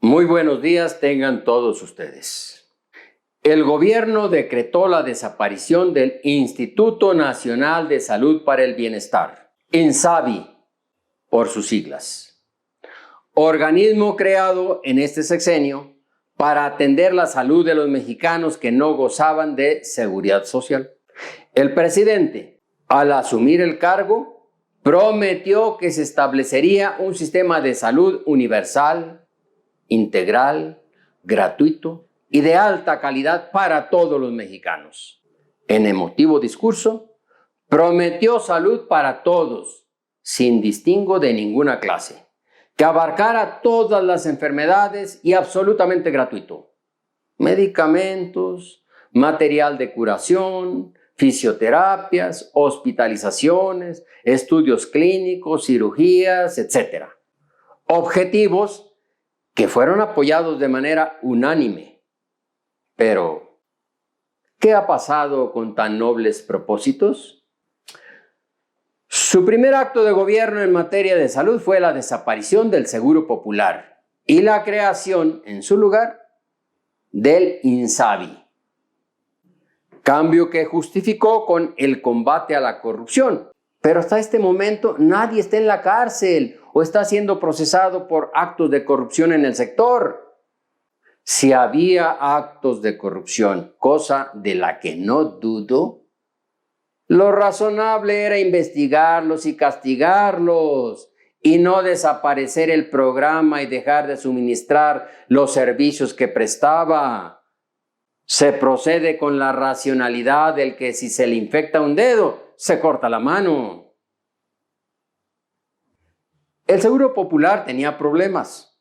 Muy buenos días tengan todos ustedes. El gobierno decretó la desaparición del Instituto Nacional de Salud para el Bienestar, INSABI por sus siglas, organismo creado en este sexenio para atender la salud de los mexicanos que no gozaban de seguridad social. El presidente, al asumir el cargo, prometió que se establecería un sistema de salud universal, integral, gratuito y de alta calidad para todos los mexicanos. En emotivo discurso, prometió salud para todos, sin distingo de ninguna clase, que abarcara todas las enfermedades y absolutamente gratuito. Medicamentos, material de curación, fisioterapias, hospitalizaciones, estudios clínicos, cirugías, etc. Objetivos que fueron apoyados de manera unánime. Pero, ¿qué ha pasado con tan nobles propósitos? Su primer acto de gobierno en materia de salud fue la desaparición del Seguro Popular y la creación, en su lugar, del INSABI. Cambio que justificó con el combate a la corrupción. Pero hasta este momento nadie está en la cárcel o está siendo procesado por actos de corrupción en el sector. Si había actos de corrupción, cosa de la que no dudo, lo razonable era investigarlos y castigarlos y no desaparecer el programa y dejar de suministrar los servicios que prestaba. Se procede con la racionalidad del que si se le infecta un dedo, se corta la mano. El Seguro Popular tenía problemas: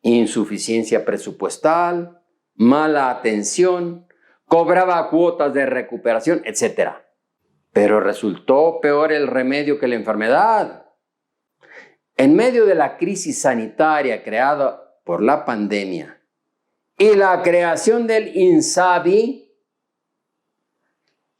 insuficiencia presupuestal, mala atención, cobraba cuotas de recuperación, etc. Pero resultó peor el remedio que la enfermedad. En medio de la crisis sanitaria creada por la pandemia y la creación del INSABI,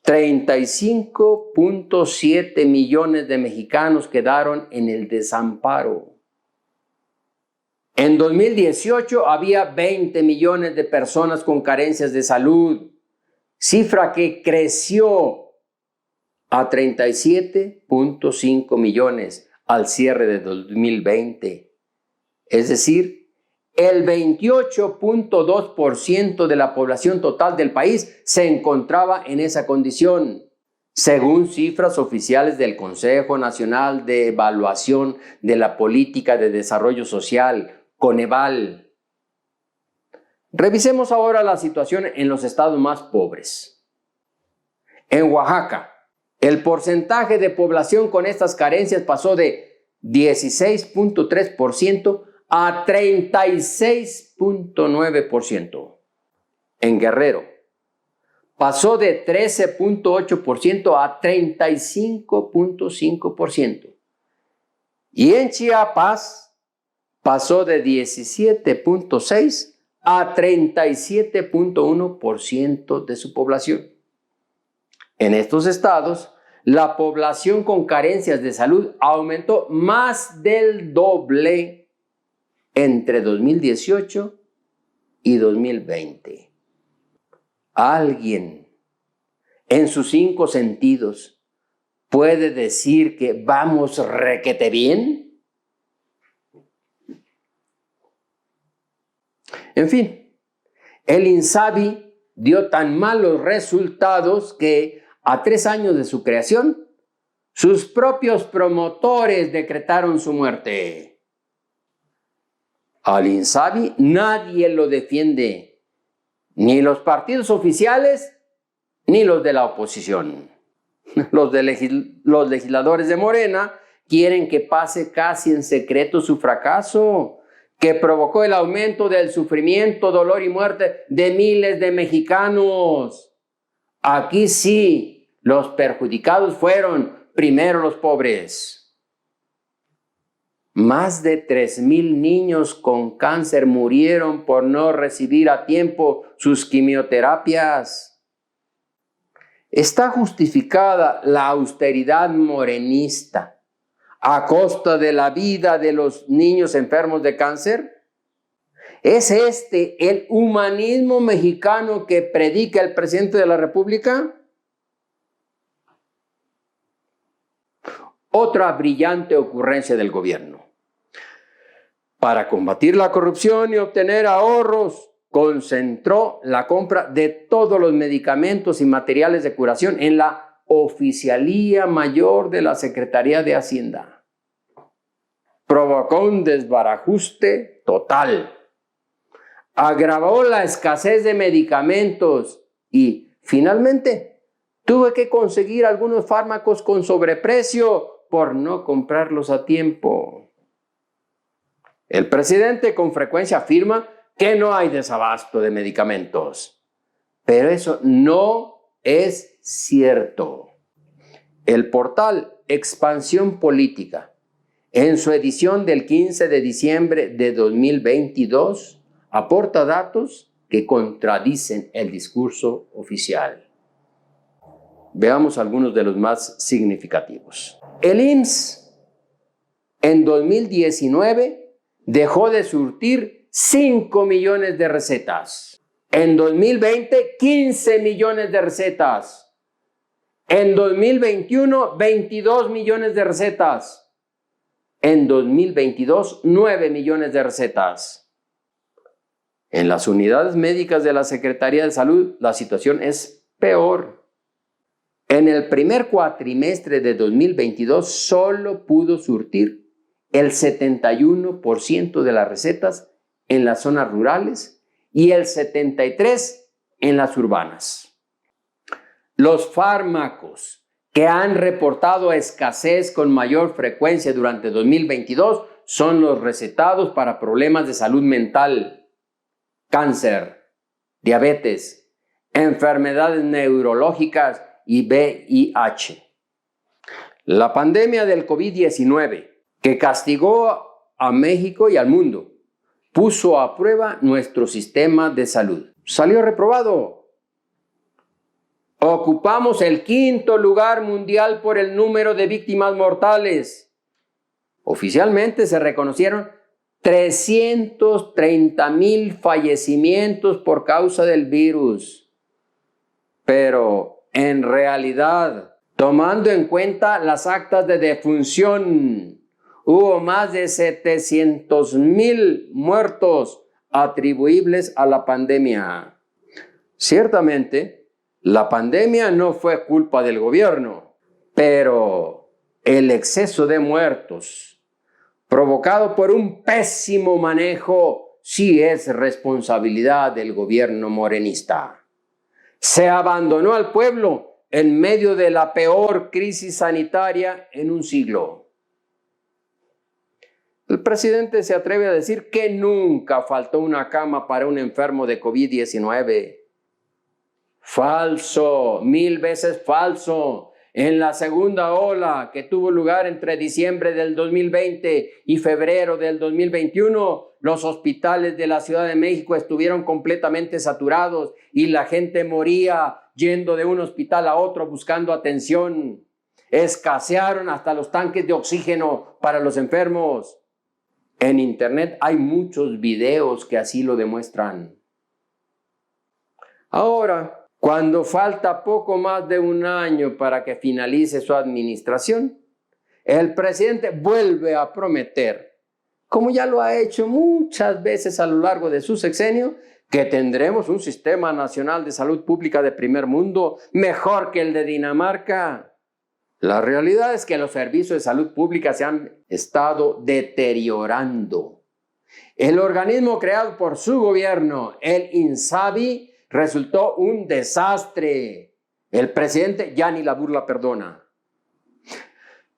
35.7 millones de mexicanos quedaron en el desamparo. En 2018 había 20 millones de personas con carencias de salud, cifra que creció a 37.5 millones al cierre de 2020. Es decir, el 28.2% de la población total del país se encontraba en esa condición, según cifras oficiales del Consejo Nacional de Evaluación de la Política de Desarrollo Social, Coneval. Revisemos ahora la situación en los estados más pobres. En Oaxaca, el porcentaje de población con estas carencias pasó de 16.3% a 36.9%. En Guerrero, pasó de 13.8% a 35.5%. Y en Chiapas, pasó de 17.6% a 37.1% de su población. En estos estados, la población con carencias de salud aumentó más del doble entre 2018 y 2020. ¿Alguien en sus 5 sentidos puede decir que vamos requete bien? En fin, el INSABI dio tan malos resultados que a 3 años de su creación, sus propios promotores decretaron su muerte. Al INSABI nadie lo defiende, ni los partidos oficiales ni los de la oposición. Los legisladores de Morena quieren que pase casi en secreto su fracaso, que provocó el aumento del sufrimiento, dolor y muerte de miles de mexicanos. Aquí sí, los perjudicados fueron primero los pobres. Más de 3,000 niños con cáncer murieron por no recibir a tiempo sus quimioterapias. ¿Está justificada la austeridad morenista a costa de la vida de los niños enfermos de cáncer? ¿Es este el humanismo mexicano que predica el presidente de la República? Otra brillante ocurrencia del gobierno. Para combatir la corrupción y obtener ahorros, concentró la compra de todos los medicamentos y materiales de curación en la Oficialía Mayor de la Secretaría de Hacienda. Provocó un desbarajuste total. Agravó la escasez de medicamentos y, finalmente, tuve que conseguir algunos fármacos con sobreprecio por no comprarlos a tiempo. El presidente con frecuencia afirma que no hay desabasto de medicamentos, pero eso no es cierto. El portal Expansión Política, en su edición del 15 de diciembre de 2022, aporta datos que contradicen el discurso oficial. Veamos algunos de los más significativos. El IMSS en 2019 dejó de surtir 5 millones de recetas. En 2020, 15 millones de recetas. En 2021, 22 millones de recetas. En 2022, 9 millones de recetas. En las unidades médicas de la Secretaría de Salud, la situación es peor. En el primer cuatrimestre de 2022, solo pudo surtir el 71% de las recetas en las zonas rurales y el 73% en las urbanas. Los fármacos que han reportado escasez con mayor frecuencia durante 2022 son los recetados para problemas de salud mental, cáncer, diabetes, enfermedades neurológicas y VIH. La pandemia del COVID-19, que castigó a México y al mundo, puso a prueba nuestro sistema de salud. Salió reprobado. Ocupamos el 5º lugar mundial por el número de víctimas mortales. Oficialmente se reconocieron 330,000 fallecimientos por causa del virus. Pero en realidad, tomando en cuenta las actas de defunción, hubo más de 700,000 muertos atribuibles a la pandemia. Ciertamente, la pandemia no fue culpa del gobierno, pero el exceso de muertos provocado por un pésimo manejo sí es responsabilidad del gobierno morenista. Se abandonó al pueblo en medio de la peor crisis sanitaria en un siglo. El presidente se atreve a decir que nunca faltó una cama para un enfermo de COVID-19. Falso, 1000 veces falso. En la segunda ola que tuvo lugar entre diciembre del 2020 y febrero del 2021, los hospitales de la Ciudad de México estuvieron completamente saturados y la gente moría yendo de un hospital a otro buscando atención. Escasearon hasta los tanques de oxígeno para los enfermos. En internet hay muchos videos que así lo demuestran. Ahora, cuando falta poco más de un año para que finalice su administración, el presidente vuelve a prometer, como ya lo ha hecho muchas veces a lo largo de su sexenio, que tendremos un sistema nacional de salud pública de primer mundo, mejor que el de Dinamarca. La realidad es que los servicios de salud pública se han estado deteriorando. El organismo creado por su gobierno, el INSABI, resultó un desastre. El presidente ya ni la burla perdona.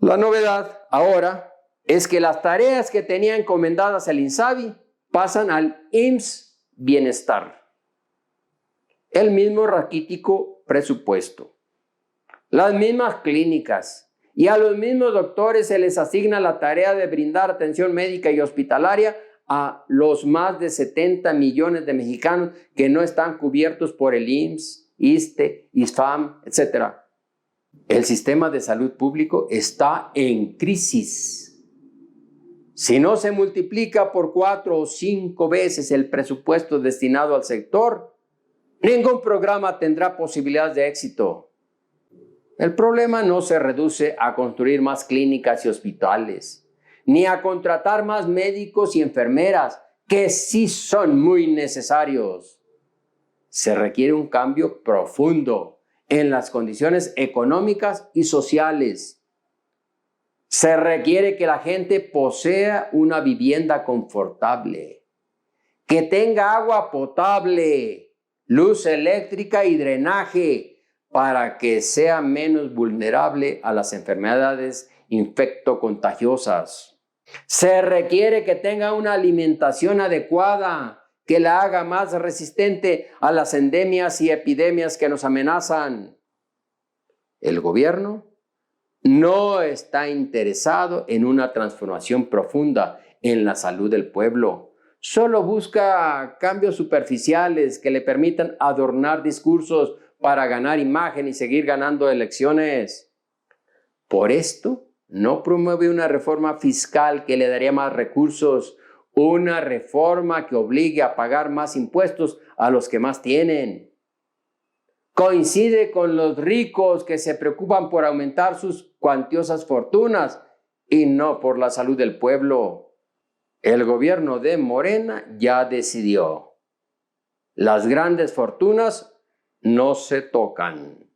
La novedad ahora es que las tareas que tenía encomendadas el INSABI pasan al IMSS Bienestar. El mismo raquítico presupuesto, las mismas clínicas y a los mismos doctores se les asigna la tarea de brindar atención médica y hospitalaria a los más de 70 millones de mexicanos que no están cubiertos por el IMSS ISSSTE, ISFAM, etc. El sistema de salud público está en crisis. Si no se multiplica por 4 o 5 veces el presupuesto destinado al sector, ningún programa tendrá posibilidades de éxito. El problema no se reduce a construir más clínicas y hospitales, ni a contratar más médicos y enfermeras, que sí son muy necesarios. Se requiere un cambio profundo en las condiciones económicas y sociales. Se requiere que la gente posea una vivienda confortable, que tenga agua potable, luz eléctrica y drenaje para que sea menos vulnerable a las enfermedades infectocontagiosas. Se requiere que tenga una alimentación adecuada que la haga más resistente a las endemias y epidemias que nos amenazan. El gobierno no está interesado en una transformación profunda en la salud del pueblo. Solo busca cambios superficiales que le permitan adornar discursos para ganar imagen y seguir ganando elecciones. Por esto, no promueve una reforma fiscal que le daría más recursos, una reforma que obligue a pagar más impuestos a los que más tienen. Coincide con los ricos que se preocupan por aumentar sus cuantiosas fortunas y no por la salud del pueblo. El gobierno de Morena ya decidió. Las grandes fortunas no se tocan.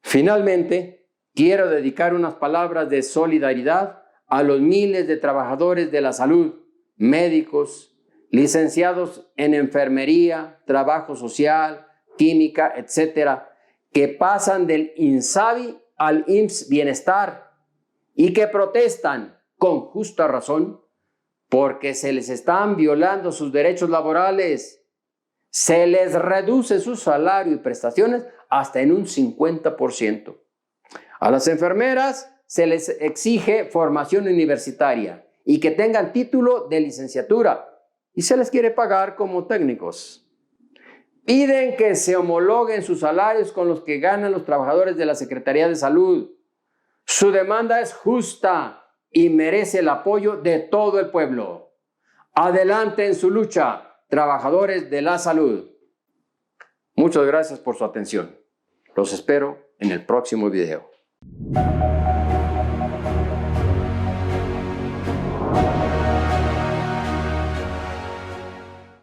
Finalmente, quiero dedicar unas palabras de solidaridad a los miles de trabajadores de la salud, médicos, licenciados en enfermería, trabajo social, química, etcétera, que pasan del INSABI al IMSS Bienestar y que protestan con justa razón porque se les están violando sus derechos laborales. Se les reduce su salario y prestaciones hasta en un 50%. A las enfermeras se les exige formación universitaria y que tengan título de licenciatura y se les quiere pagar como técnicos. Piden que se homologuen sus salarios con los que ganan los trabajadores de la Secretaría de Salud. Su demanda es justa y merece el apoyo de todo el pueblo. Adelante en su lucha, trabajadores de la salud. Muchas gracias por su atención. Los espero en el próximo video.